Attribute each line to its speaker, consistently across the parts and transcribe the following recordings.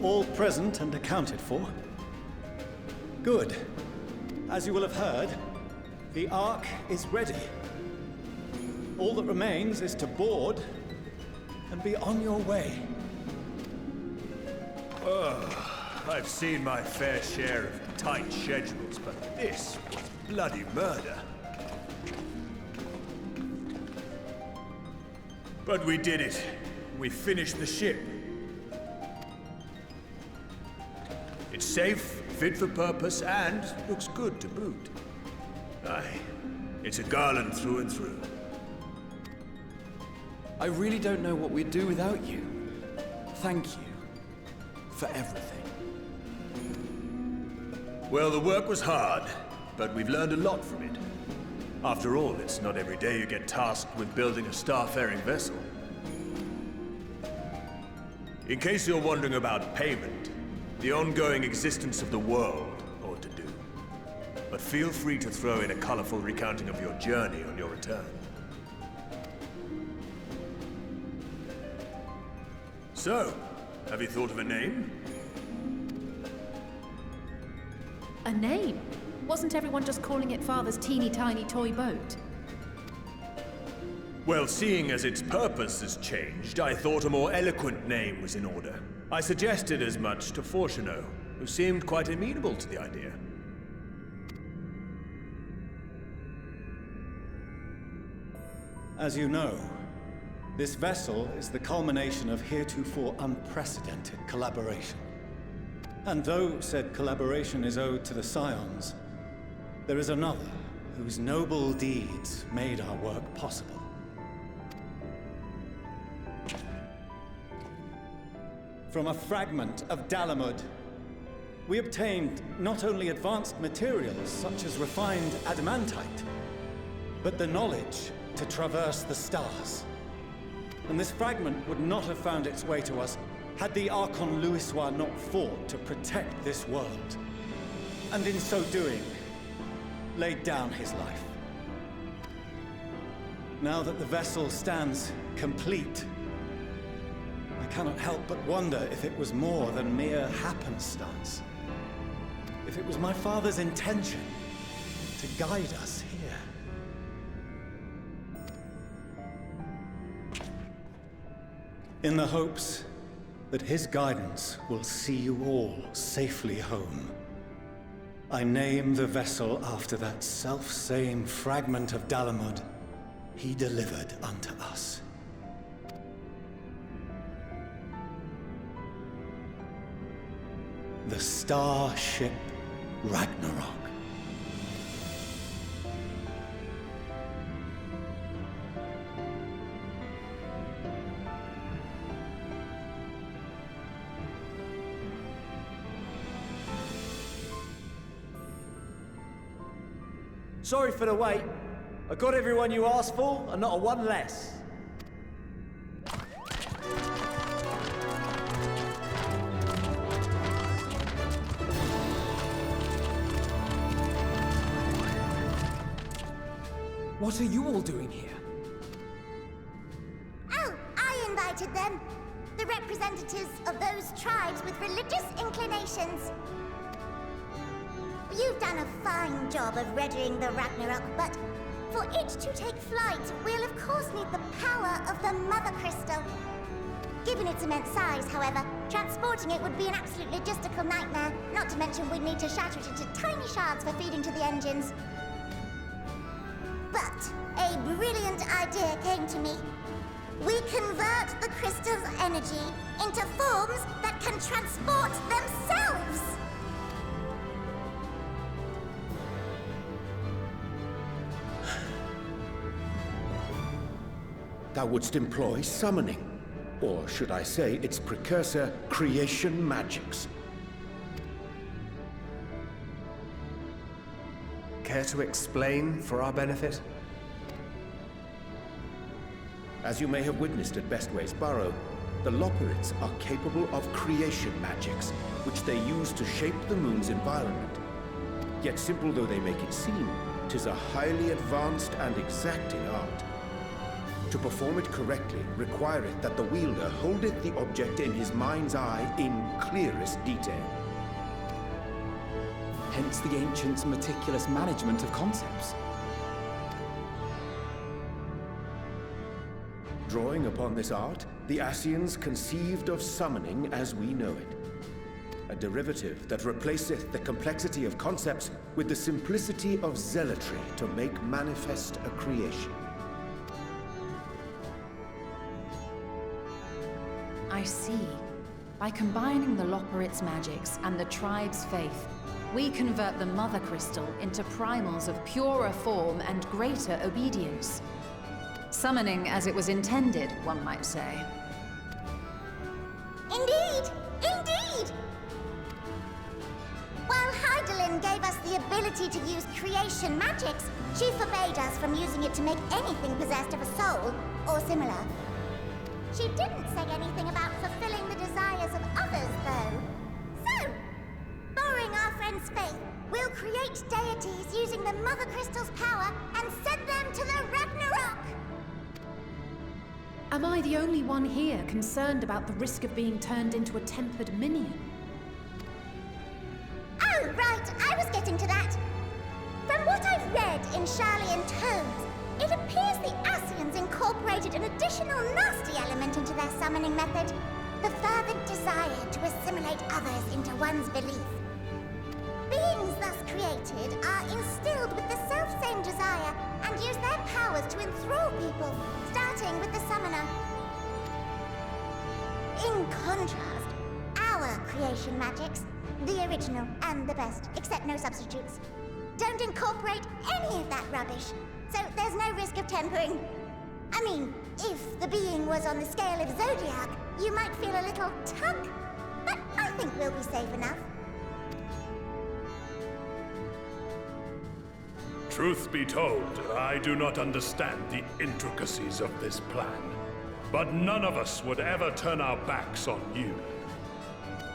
Speaker 1: All present and accounted for? Good. As you will have heard, the Ark is ready. All that remains is to board and be on your way.
Speaker 2: I've seen my fair share of tight schedules, but this was bloody murder. But we did it. We finished the ship. It's safe, fit for purpose, and looks good to boot. Aye, it's a garland through and through.
Speaker 3: I really don't know what we'd do without you. Thank you for everything.
Speaker 2: Well, the work was hard, but we've learned a lot from it. After all, it's not every day you get tasked with building a star-faring vessel. In case you're wondering about payment, the ongoing existence of the world ought to do. But feel free to throw in a colorful recounting of your journey on your return. So, have you thought of a name?
Speaker 4: A name? Wasn't everyone just calling it Father's teeny tiny toy boat?
Speaker 2: Well, seeing as its purpose has changed, I thought a more eloquent name was in order. I suggested as much to Fortuno, who seemed quite amenable to the idea.
Speaker 1: As you know, this vessel is the culmination of heretofore unprecedented collaboration. And though said collaboration is owed to the Scions, there is another whose noble deeds made our work possible. From a fragment of Dalamud, we obtained not only advanced materials such as refined adamantite, but the knowledge to traverse the stars. And this fragment would not have found its way to us had the Archon Louisois not fought to protect this world, and in so doing, laid down his life. Now that the vessel stands complete, I cannot help but wonder if it was more than mere happenstance. If it was my father's intention to guide us here. In the hopes that his guidance will see you all safely home, I name the vessel after that self-same fragment of Dalamud he delivered unto us. The Starship Ragnarok.
Speaker 5: Sorry for the wait. I got everyone you asked for, and not a one less.
Speaker 3: What are you all doing here?
Speaker 6: Oh, I invited them. The representatives of those tribes with religious inclinations. You've done a fine job of readying the Ragnarok, but for it to take flight, we'll of course need the power of the Mother Crystal. Given its immense size, however, transporting it would be an absolute logistical nightmare, not to mention we'd need to shatter it into tiny shards for feeding to the engines. But a brilliant idea came to me. We convert the crystal's energy into forms that can transport themselves!
Speaker 7: Thou wouldst employ summoning, or should I say its precursor, creation magics.
Speaker 8: Care to explain for our benefit?
Speaker 7: As you may have witnessed at Bestway's Burrow, the Loperids are capable of creation magics, which they use to shape the moon's environment. Yet simple though they make it seem, 'tis a highly advanced and exacting art. To perform it correctly requireth that the wielder holdeth the object in his mind's eye in clearest detail.
Speaker 3: Hence the ancients' meticulous management of concepts.
Speaker 7: Drawing upon this art, the Ascians conceived of summoning as we know it. A derivative that replaceth the complexity of concepts with the simplicity of zealotry to make manifest a creation.
Speaker 4: I see. By combining the Loperit's magics and the tribe's faith, we convert the Mother Crystal into primals of purer form and greater obedience. Summoning as it was intended, one might say.
Speaker 6: Indeed! Indeed! While Heidelin gave us the ability to use creation magics, she forbade us from using it to make anything possessed of a soul, or similar. She didn't say anything about fulfilling the desires of others, though. So, borrowing our friend's faith, we'll create deities using the Mother Crystal's power and send them to the Ragnarok!
Speaker 4: Am I the only one here concerned about the risk of being turned into a tempered minion?
Speaker 6: Oh, right, I was getting to that. From what I've read in Sharlayan tomes, it appears the Ascians incorporated an additional nasty element into their summoning method. The fervent desire to assimilate others into one's belief. Beings thus created are instilled with the self-same desire and use their powers to enthrall people, starting with the summoner. In contrast, our creation magics, the original and the best, except no substitutes, don't incorporate any of that rubbish, so there's no risk of tempering. I mean, if the being was on the scale of Zodiac, you might feel a little tug, but I think we'll be safe enough.
Speaker 9: Truth be told, I do not understand the intricacies of this plan. But none of us would ever turn our backs on you.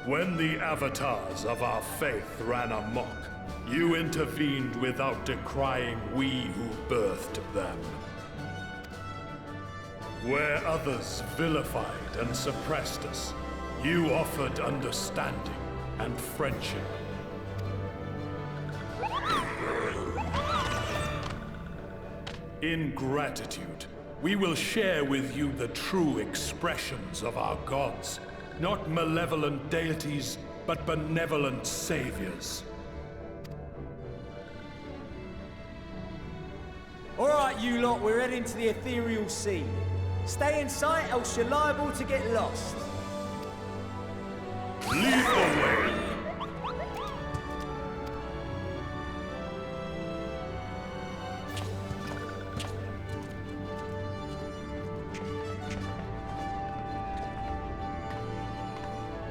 Speaker 9: When the avatars of our faith ran amok, you intervened without decrying we who birthed them. Where others vilified and suppressed us, you offered understanding and friendship. In gratitude, we will share with you the true expressions of our gods. Not malevolent deities, but benevolent saviors.
Speaker 5: Alright, you lot, we're heading to the ethereal sea. Stay in sight, else you're liable to get lost.
Speaker 9: Lead the way!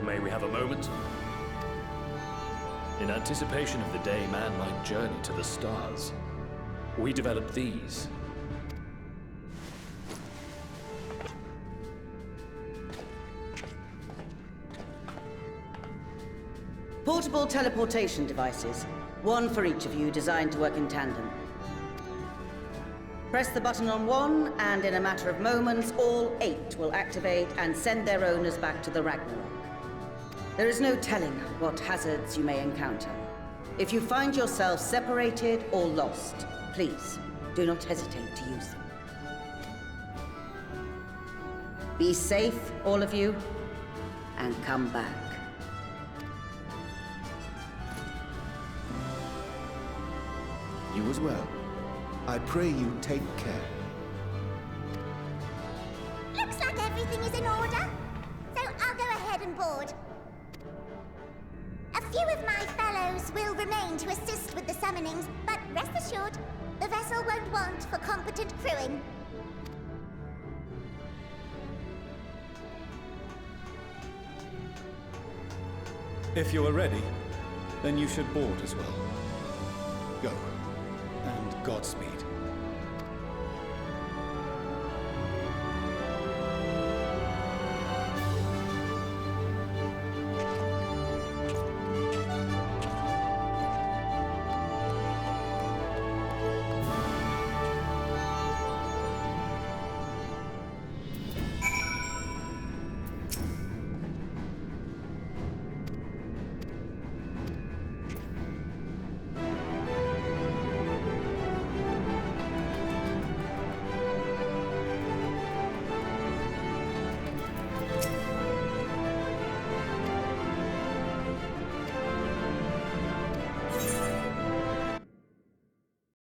Speaker 10: May we have a moment? In anticipation of the day man might journey to the stars, we developed these.
Speaker 11: Portable teleportation devices. One for each of you, designed to work in tandem. Press the button on one, and in a matter of moments, all 8 will activate and send their owners back to the Ragnarok. There is no telling what hazards you may encounter. If you find yourself separated or lost, please do not hesitate to use them. Be safe, all of you, and come back.
Speaker 7: You as well. I pray you take care.
Speaker 6: Looks like everything is in order, so I'll go ahead and board. A few of my fellows will remain to assist with the summonings, but rest assured, the vessel won't want for competent crewing.
Speaker 1: If you are ready, then you should board as well. Go, and Godspeed.